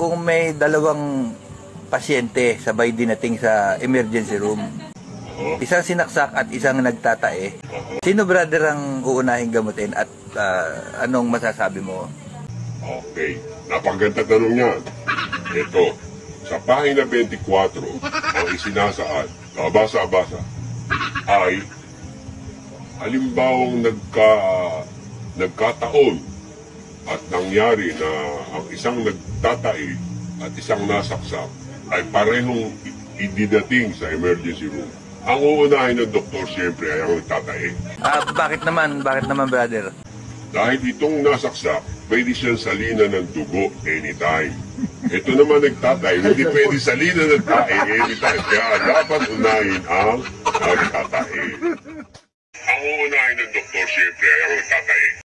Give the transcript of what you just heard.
kung may dalawang pasyente sabay dinating sa emergency room, isang sinaksak at isang nagtatae, sino brother ang uunahing gamutin at anong masasabi mo? Okay, napakaganda tanong niya. Ito, sa pahina 24, ang isinasaad, kabasa-basa, ay halimbawang nagkataon at nangyari na ang isang nagtatae at isang nasaksak ay parehong ididating sa emergency room. Ang uunahin ng doktor siyempre ay ang nagtatae. Bakit naman? Bakit naman, brother? Dahil itong nasaksak, pwede siyang salina ng dugo anytime. Ito naman nagtatay, hindi pwede salina ng tae anytime. Kaya dapat unahin ang nagtatae. Ang uunahin ng doktor siyempre ay ang nagtatae.